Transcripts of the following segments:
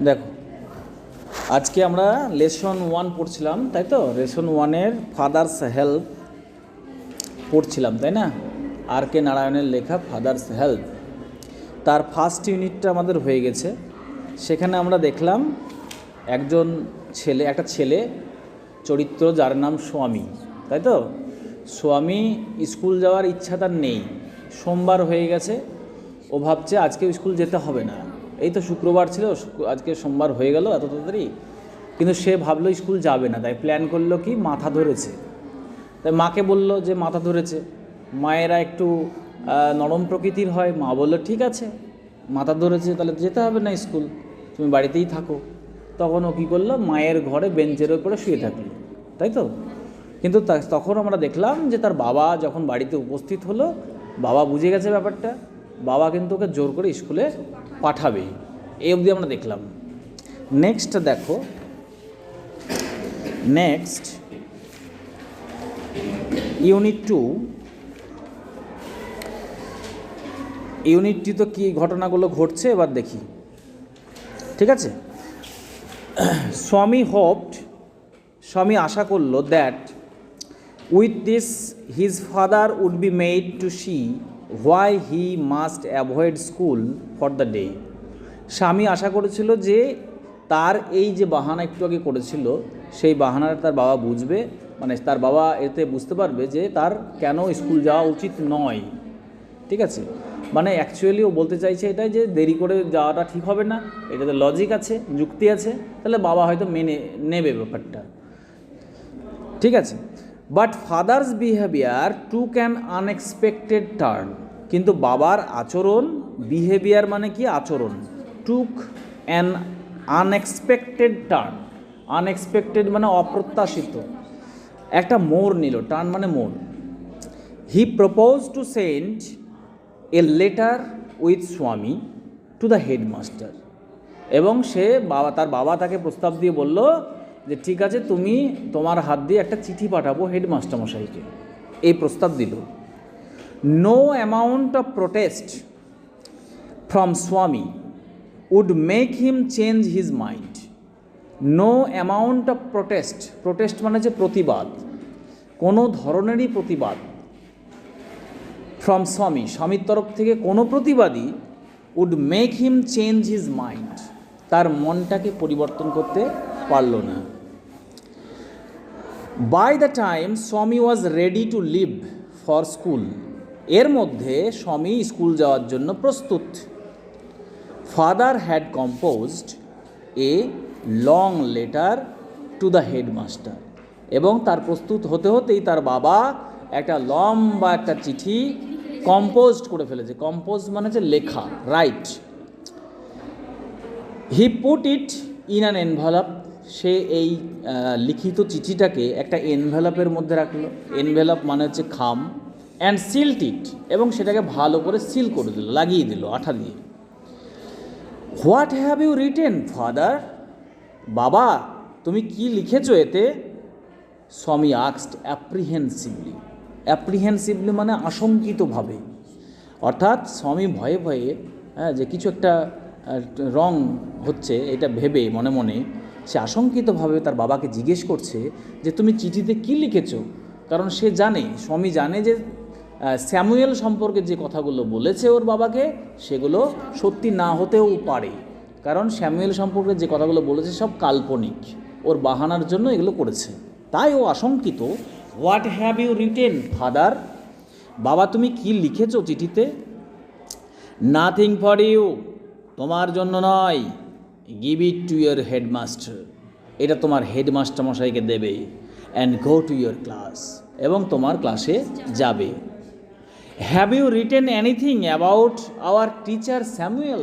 দেখো, আজকে আমরা লেসন 1 পড়ছিলাম, তাই তো? লেসন 1-এর ফাদার্স হেল্প পড়ছিলাম, তাই না? আর কে নারায়ণের লেখা ফাদার্স হেল্প, তার ফার্স্ট ইউনিটটা আমাদের হয়ে গেছে। সেখানে আমরা দেখলাম একটা ছেলে চরিত্র, যার নাম স্বামী, তাই তো? স্বামী স্কুল যাওয়ার ইচ্ছা তার নেই। সোমবার হয়ে গেছে, ও ভাবছে আজকে স্কুল যেতে হবে না, এই তো শুক্রবার ছিল, আজকে সোমবার হয়ে গেল এত তাড়াতাড়ি। কিন্তু সে ভাবলো স্কুল যাবে না, তাই প্ল্যান করলো কি, মাথা ধরেছে। তাই মাকে বলল যে মাথা ধরেছে। মায়েরা একটু নরম প্রকৃতির হয়, মা বললো ঠিক আছে, মাথা ধরেছে তাহলে যেতে হবে না স্কুল, তুমি বাড়িতেই থাকো। তখন ও কী করলো, মায়ের ঘরে বেঞ্চের ওপরে শুয়ে থাকলো, তাই তো? কিন্তু তখন আমরা দেখলাম যে তার বাবা যখন বাড়িতে উপস্থিত হলো, বাবা বুঝে গেছে ব্যাপারটা, বাবা কিন্তু ওকে জোর করে স্কুলে পাঠাবে, এই অবধি আমরা দেখলাম। নেক্সট দেখো, নেক্সট ইউনিট 2 তো কী ঘটনাগুলো ঘটছে এবার দেখি, ঠিক আছে? স্বামী আশা করলো that with this his father would be made to see why he must avoid school for the day. Swami আশা করেছিল যে তার এই যে বাহানা একটু আগে করেছিল, সেই বাহানাটা তার বাবা বুঝবে, মানে তার বাবা এতে বুঝতে পারবে যে তার কেন স্কুল যাওয়া উচিত নয়, ঠিক আছে? মানে অ্যাকচুয়ালি ও বলতে চাইছে এটাই যে দেরি করে যাওয়াটা ঠিক হবে না, এটাতে লজিক আছে, যুক্তি আছে, তাহলে বাবা হয়তো মেনে নেবে ব্যাপারটা, ঠিক আছে? But father's behaviour took an unexpected turn. কিন্তু বাবার আচরণ, বিহেভিয়ার মানে কি আচরণ, টুক অ্যান আনএক্সপেক্টেড টার্ন। আনএক্সপেক্টেড মানে অপ্রত্যাশিত, একটা মোড় নিল, টার্ন মানে মোড়। হি propose to send a letter with স্বামী টু দ্য হেডমাস্টার। এবং তার বাবা তাকে প্রস্তাব দিয়ে বলল যে ঠিক আছে, তুমি তোমার হাত দিয়ে একটা চিঠি পাঠাবো হেডমাস্টার মশাইকে, এই প্রস্তাব দিল। No amount of protest from Swami would make him change his mind. No amount of protest মানে যে প্রতিবাদ, কোনো ধরনেরই প্রতিবাদ ফ্রম স্বামীর তরফ থেকে কোনো প্রতিবাদী would make him change his mind, তার মনটাকে পরিবর্তন করতে পারল না। By the time Swami was ready to leave for school, এর মধ্যে স্বামী স্কুল যাওয়ার জন্য প্রস্তুত। Father had composed a long letter to the headmaster, এবং তার প্রস্তুত হতে হতেই তার বাবা একটা লম্বা একটা চিঠি কম্পোজড করে ফেলেছে। কম্পোজ মানে যে লেখা, write. He put it in an envelope, সে এই লিখিত চিঠিটাকে একটা এনভেলপের মধ্যে রাখলো। এনভেলপ মানে হচ্ছে খাম। অ্যান্ড সিলড ইট, এবং সেটাকে ভালো করে সিল করে দিল, লাগিয়ে দিল আঠা দিয়ে। What have you written father, বাবা তুমি কি লিখেছো এতে? স্বামী আস্কড অ্যাপ্রিহেন্সিভলি মানে আশঙ্কিতভাবে, অর্থাৎ স্বামী ভয়ে ভয়ে, যে কিছু একটা রং হচ্ছে এটা ভেবে মনে মনে সে আশঙ্কিতভাবে তার বাবাকে জিজ্ঞেস করছে যে তুমি চিঠিতে কি লিখেছো। কারণ সে জানে, স্বামী জানে যে স্যামুয়েল সম্পর্কে যে কথাগুলো বলেছে ওর বাবাকে, সেগুলো সত্যি না হতেও পারে, কারণ স্যামুয়েল সম্পর্কে যে কথাগুলো বলেছে সব কাল্পনিক, ওর বাহানার জন্য এগুলো করেছে, তাই ও আশঙ্কিত। What have you written father, বাবা তুমি কি লিখেছো চিঠিতে? নাথিং ফর ইউ, তোমার জন্য নয়। Give it to your headmaster, এটা তোমার হেডমাস্টার মশাইকে দেবে। And go to your class, এবং তোমার ক্লাসে যাবে। Have you written anything about our teacher Samuel,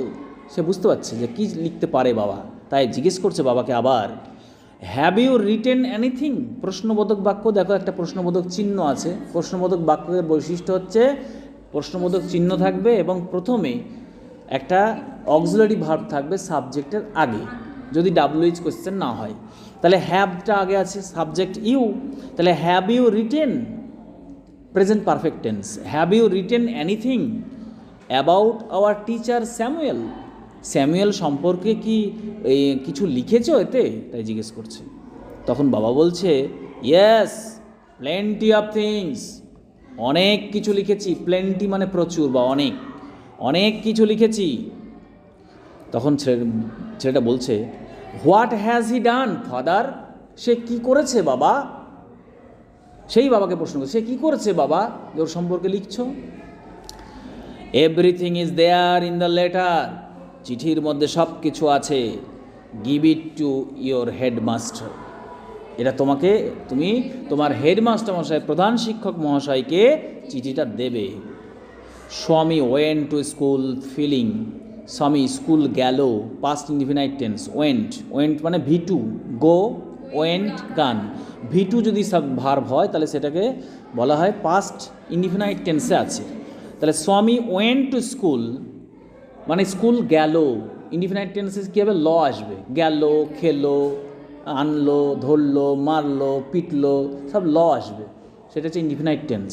সে বুঝতে পারছে যে কী লিখতে পারে বাবা, তাই জিজ্ঞেস করছে বাবাকে আবার। হ্যাভ ইউ রিটেন এনিথিং, প্রশ্নবোধক বাক্য, দেখো একটা প্রশ্নবোধক চিহ্ন আছে। প্রশ্নবোধক বাক্যের বৈশিষ্ট্য হচ্ছে প্রশ্নবোধক চিহ্ন থাকবে এবং প্রথমে একটা অক্সিলারি ভার্ব থাকবে সাবজেক্টের আগে, যদি WH কোয়েশ্চেন না হয়। তাহলে হ্যাভটা আগে আছে, সাবজেক্ট ইউ, তাহলে have you written, present perfect tense, have you written anything about our teacher Samuel, Samuel সম্পর্কে কি কিছু লিখেছো এতে, তাই জিজ্ঞেস করছে। তখন বাবা বলছে, ইয়েস, প্লেন্টি অফ থিংস, অনেক কিছু লিখেছি। প্লেন্টি মানে প্রচুর বা অনেক, অনেক কিছু লিখেছি। তখন ছেলেটা বলছে, what has he done father, সে কি করেছে বাবা? সেই বাবাকে প্রশ্ন করছে, সে কি করেছে বাবা যে ওর সম্পর্কে লিখছো? Everything is there in the letter, চিঠির মধ্যে সব কিছু আছে। Give it to your headmaster, এটা তুমি তোমার হেডমাস্টার মশাই, প্রধান শিক্ষক মহাশয়কে চিঠিটা দেবে। স্বামী ওয়েন্ট টু স্কুল ফিলিং, স্বামী স্কুল গেল, পাস্ট ইনডিফিনাইট টেন্স। ওয়েন্ট মানে ভিটু, গো, ওয়েন্ট গান। ভিটু যদি সব ভার্ব হয় তাহলে সেটাকে বলা হয় পাস্ট ইনডিফিনাইট টেন্সে আছে। তাহলে স্বামী ওয়েন্ট টু স্কুল মানে স্কুল গেল, ইনডিফিনাইট টেন্সে কী হবে? ল আসবে। গেল, খেলো, আনলো, ধরলো, মারলো, পিটলো, সব ল আসবে, সেটা হচ্ছে ইনডিফিনাইট টেন্স।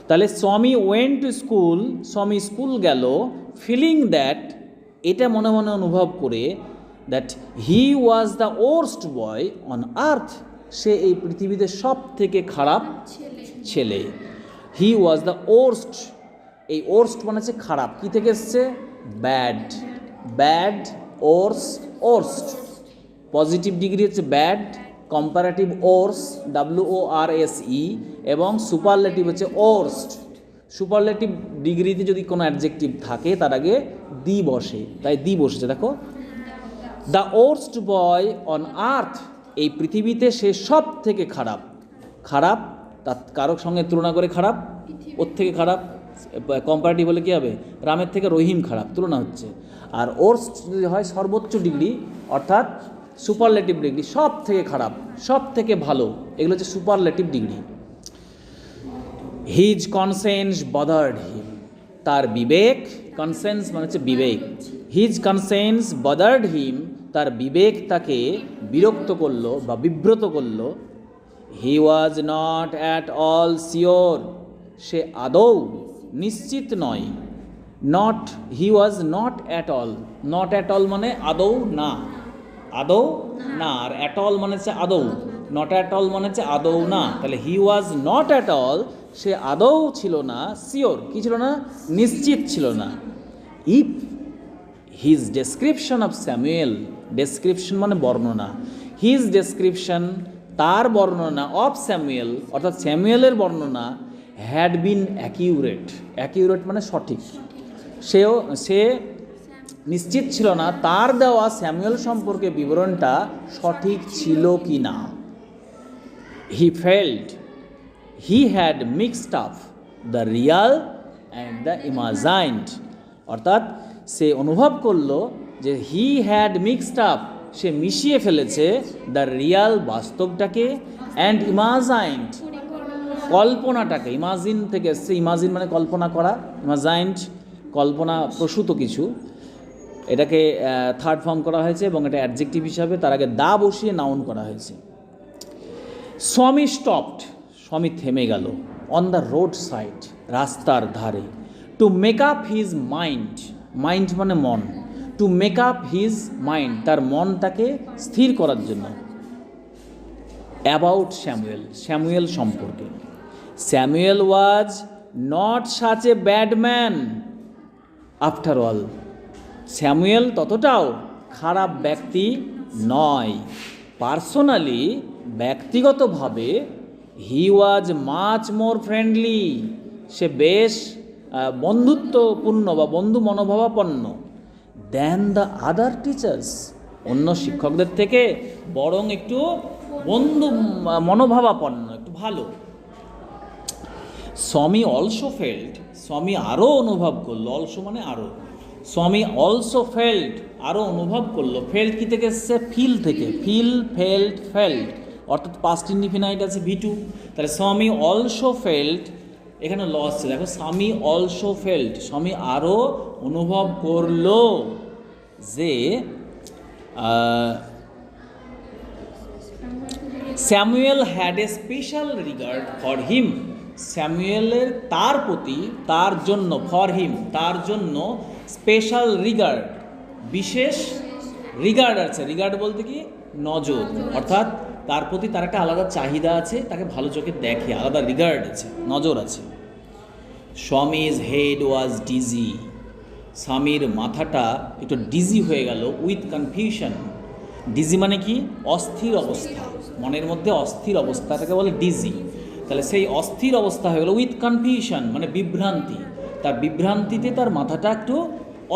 তাহলে Swami went to school, Swami school গেল, ফিলিং দ্যাট, এটা মনে মনে অনুভব করে, that he was the worst boy on earth, সে এই পৃথিবীতে সব থেকে খারাপ ছেলে। হি ওয়াজ দ্য ওর্স্ট, এই ওর্স্ট মানে হচ্ছে খারাপ, কী থেকে এসছে? Bad, bad, worst. Positive degree হচ্ছে ব্যাড, কম্পারেটিভ WORSE, এবং সুপারলেটিভ হচ্ছে ওর্স্ট। সুপারলেটিভ ডিগ্রিতে যদি কোনো অ্যাডজেক্টিভ থাকে তার আগে দি বসে, তাই দি বসেছে দেখো। দ্য ওর্স্ট বয় অন আর্থ, এই পৃথিবীতে সে সব থেকে খারাপ। খারাপ তার কারোর সঙ্গে তুলনা করে খারাপ, ওর থেকে খারাপ। কম্পারেটিভ হলে কী হবে? রামের থেকে রহিম খারাপ, তুলনা হচ্ছে। আর ওর্স্ট যদি হয় সর্বোচ্চ ডিগ্রি, অর্থাৎ সুপারলেটিভ ডিগ্রি, সব থেকে খারাপ, সব থেকে ভালো, এগুলো হচ্ছে superlative degree. His conscience bothered him, তার বিবেক, কনসেন্স মানে হচ্ছে বিবেক। হিজ কনসেন্স বদার্ড হিম, তার বিবেক তাকে বিরক্ত করলো বা বিব্রত করলো। He was not at all sure, সে আদৌ নিশ্চিত নয়। Not, he was not at all, not at all মানে আদৌ না, আদৌ না, আর অ্যাট অল মানে হচ্ছে আদৌ, নট অ্যাট অল মানে হচ্ছে আদৌ না। তাহলে হি ওয়াজ নট অ্যাট অল, সে আদৌ ছিল না, শিওর, কি ছিল না? নিশ্চিত ছিল না। If his description of Samuel, description মানে বর্ণনা, হিজ ডেসক্রিপশন তার বর্ণনা, অফ স্যামুয়েল অর্থাৎ স্যামুয়েলের বর্ণনা, হ্যাড বিন অ্যাকিউরেট, অ্যাকিউরেট মানে সঠিক, সে নিশ্চিত ছিল না তার দেওয়া স্যামুয়েল সম্পর্কে বিবরণটা সঠিক ছিল কি না। He felt he had mixed up the real and the imagined, অর্থাৎ সে অনুভব করলো যে হি হ্যাড মিক্সড আপ, সে মিশিয়ে ফেলেছে, দ্য রিয়াল বাস্তবটাকে, অ্যান্ড ইমাজাইন্ড কল্পনাটাকে। ইমাজিন থেকে এসছে, ইমাজিন মানে কল্পনা করা, ইমাজাইন্ড কল্পনা প্রসূত কিছু, এটাকে থার্ড ফর্ম করা হয়েছে এবং এটা অ্যাডজেক্টিভ হিসাবে তার আগে দা বসিয়ে নাউন করা হয়েছে। স্বামী স্টপড, স্বামী থেমে গেল, অন দ্য রোড সাইড, রাস্তার ধারে, to make up his mind, mind মানে মন, to make up his mind, তার মনটাকে স্থির করার জন্য। অ্যাবাউট স্যামুয়েল, স্যামুয়েল সম্পর্কে। Samuel was not such a bad man after all, Samuel ততটাও খারাপ ব্যক্তি নয়। পার্সোনালি, ব্যক্তিগতভাবে, হি ওয়াজ মাচ মোর ফ্রেন্ডলি, সে বেশ বন্ধুত্বপূর্ণ বা বন্ধু মনোভাবাপন্ন। দ্যান দ্য আদার টিচার্স, অন্য শিক্ষকদের থেকে বরং একটু বন্ধু মনোভাবাপন্ন, একটু ভালো। স্বামী অলসো ফেল্ট, স্বামী আরও অনুভব করলো, অলসো মানে আরও, স্বামী অলসো ফেল্ট আরও অনুভব করলো। ফেল্ট কি থেকে এসছে? ফিল থেকে, ফিল, ফেল্ট, ফেল্ট, অর্থাৎ পাস্ট ইনডিফিনাইট আছে V2, তাহলে স্বামী অলসো ফেল্ট, এখানে ল আসছে দেখো, স্বামী অলসো ফেল্ট, স্বামী আরও অনুভব করলো যে Samuel had a special regard for him, স্যামুয়েলের তার প্রতি, তার জন্য, ফর হিম তার জন্য, স্পেশাল রিগার্ড বিশেষ রিগার্ড আছে। রিগার্ড বলতে কি, নজর, অর্থাৎ তার প্রতি তার একটা আলাদা চাহিদা আছে, তাকে ভালো চোখে দেখে, আলাদা রিগার্ড আছে, নজর আছে। স্বামীজ হেড ওয়াজ ডিজি, স্বামীর মাথাটা একটু ডিজি হয়ে গেল, উইথ কনফিউশন। ডিজি মানে কি, অস্থির অবস্থা, মনের মধ্যে অস্থির অবস্থা, তাকে বলে ডিজি। তাহলে সেই অস্থির অবস্থা হয়ে গেল, উইথ কনফিউশন মানে বিভ্রান্তি, তার বিভ্রান্তিতে তার মাথাটা একটু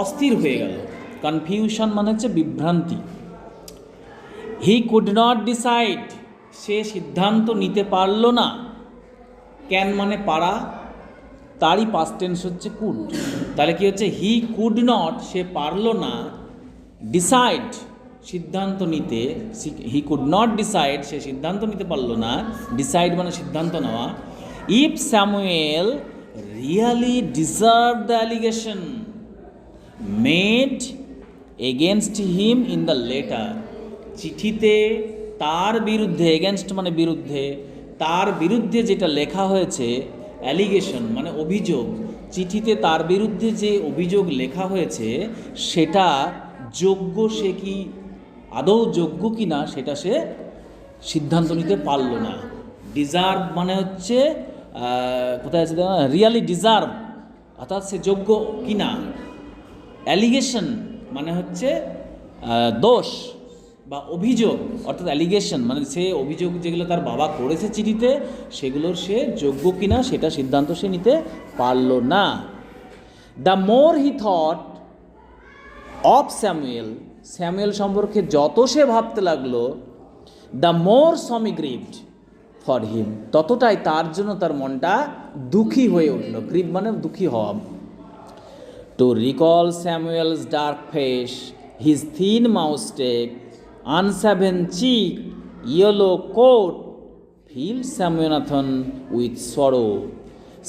অস্থির হয়ে গেল। কনফিউশন মানে হচ্ছে বিভ্রান্তি। হি কুড নট ডিসাইড, সে সিদ্ধান্ত নিতে পারল না। ক্যান মানে পারা, তারই পাস্ট টেন্স হচ্ছে কুড। তাহলে কি হচ্ছে, হি কুড নট, সে পারল না, ডিসাইড সিদ্ধান্ত নিতে, হি কুড নট ডিসাইড, সে সিদ্ধান্ত নিতে পারল না, ডিসাইড মানে সিদ্ধান্ত নেওয়া। If Samuel really deserve the allegation made against him in the letter, চিঠিতে তার বিরুদ্ধে, এগেনস্ট মানে বিরুদ্ধে, তার বিরুদ্ধে যেটা লেখা হয়েছে, অ্যালিগেশন মানে অভিযোগ, চিঠিতে তার বিরুদ্ধে যে অভিযোগ লেখা হয়েছে সেটা যোগ্য, সে কি আদৌ যোগ্য কি না সেটা সে সিদ্ধান্ত নিতে পারল না। ডিজার্ভ মানে হচ্ছে কোথায় আছে, রিয়ালি ডিজার্ভ, অর্থাৎ সে যোগ্য কি না। অ্যালিগেশন মানে হচ্ছে দোষ বা অভিযোগ, অর্থাৎ অ্যালিগেশন মানে সে অভিযোগ যেগুলো তার বাবা করেছে চিঠিতে, সেগুলোর সে যোগ্য কিনা সেটা সিদ্ধান্ত সে নিতে পারল না। The more he thought of Samuel, Samuel সম্পর্কে যত সে ভাবতে লাগলো, দ্য মোর স্বামী গ্রিভড ফর হিম, ততটাই তার জন্য তার মনটা দুঃখী হয়ে উঠল। গ্রিভ মানে দুঃখী হওয়া। To recall Samuel's dark face, his thin moustache, unshaven cheek, yellow coat, fill Swaminathan with sorrow.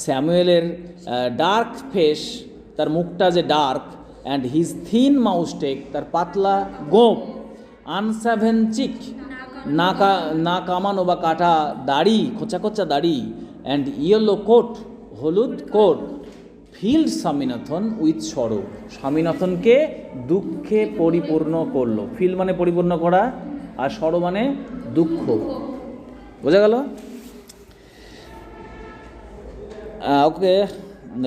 স্যামুয়েলের ডার্ক ফেস, তার মুখটা যে dark, and his thin moustache, তার পাতলা গোঁপ, আনসাভেন চিক, না কামানো বা কাটা দাড়ি, খোঁচা খোঁচা দাড়ি, অ্যান্ড ইয়েলো কোট, হলুদ coat, filled Swaminathan with sorrow, স্বামীনাথনকে দুঃখে পরিপূর্ণ করলো। ফিল মানে পরিপূর্ণ করা, আর সরো মানে দুঃখ। বোঝা গেল? ওকে,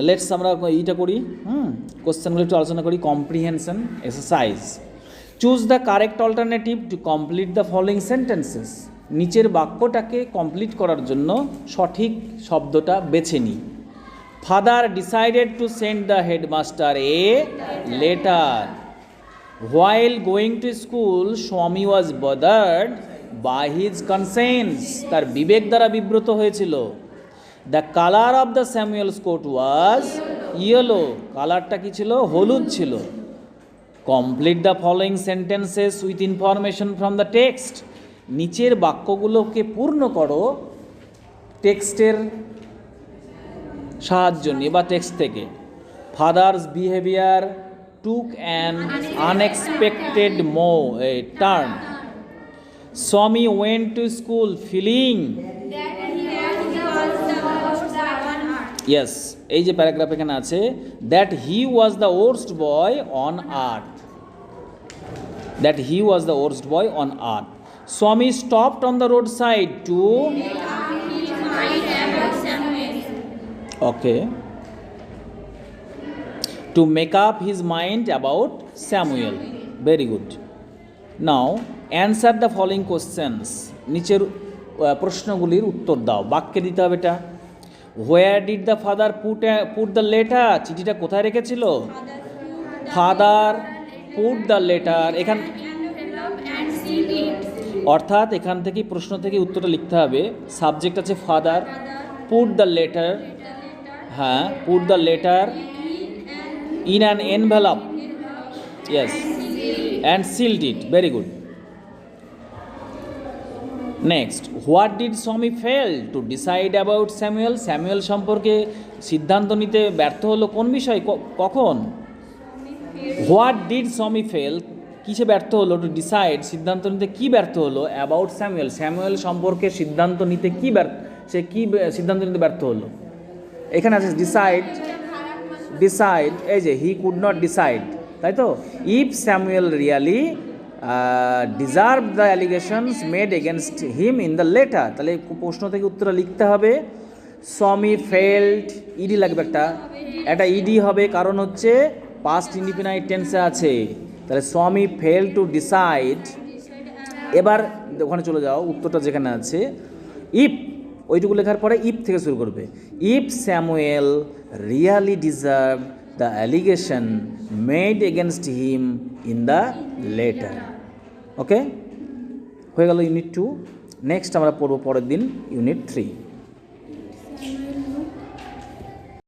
লেটস আমরা এইটা করি, কোশ্চেনগুলো একটু আলোচনা করি। Comprehension exercise. Choose the correct alternative to complete the following sentences. নিচের বাক্যটাকে কমপ্লিট করার জন্য সঠিক শব্দটা বেছে নিই। Father decided to send the headmaster a letter. While going to school Swami was bothered by his conscience, তার বিবেক দ্বারা বিব্রত হয়েছিল। The colour of the Samuel's coat was yellow, কালারটা কি ছিল, হলুদ ছিল। Complete the following sentences with information from the text. নিচের বাক্যগুলোকে পূর্ণ করো টেক্সটের সাহায্য নিয়ে বা টেক্সট থেকে। Father's behaviour took an unexpected turn. Swami went to school feeling, yes, এই যে প্যারাগ্রাফ এখানে আছে, that he was the worst boy on earth, that he was the worst boy on earth. Swami stopped on the road side to, okay, to make up his mind about Samuel. Very good. Now answer the following questions. নিচের প্রশ্নগুলির উত্তর দাও। বাক্যে দিতে হবে এটা। Where did the father put the letter? চিঠিটা কোথায় রেখেছিল? Father put the letter, এখান অর্থাৎ এখান থেকে প্রশ্ন থেকে উত্তরটা লিখতে হবে। সাবজেক্ট আছে ফাদার, পুট দ্য লেটার, হ্যাঁ, put the letter in an envelope, yes, and sealed it. Very good. Next, what did Swami fail to decide about Samuel? Samuel সম্পর্কে সিদ্ধান্ত নিতে ব্যর্থ হলো কোন বিষয়, কখন? What did Swami fail, কিসে ব্যর্থ হলো? টু ডিসাইড, সিদ্ধান্ত নিতে কি ব্যর্থ হলো? অ্যাবাউট স্যামুয়েল, স্যামুয়েল সম্পর্কে সিদ্ধান্ত নিতে কি সে কি সিদ্ধান্ত নিতে ব্যর্থ হলো? এখানে আছে ডিসাইড, ডিসাইড, এই যে হি কুড নট ডিসাইড, তাই তো? If Samuel really deserve the allegations made against him in the letter, তাহলে প্রশ্ন থেকে উত্তরটা লিখতে হবে। সমি ফেল্ড, ইডি লাগবে একটা ইডি হবে, কারণ হচ্ছে পাস্ট ইনডিফিনাইট টেন্সে আছে। তাহলে সমি ফেল টু ডিসাইড। এবার ওখানে চলে যাও, উত্তরটা যেখানে আছে, ইফ ওইটুকু লেখার পরে ইফ থেকে শুরু করবে। If Samuel really deserve the allegation made against him in the letter. Okay, হয়ে গেল ইউনিট 2। নেক্সট আমরা পড়বো পরের দিন ইউনিট 3।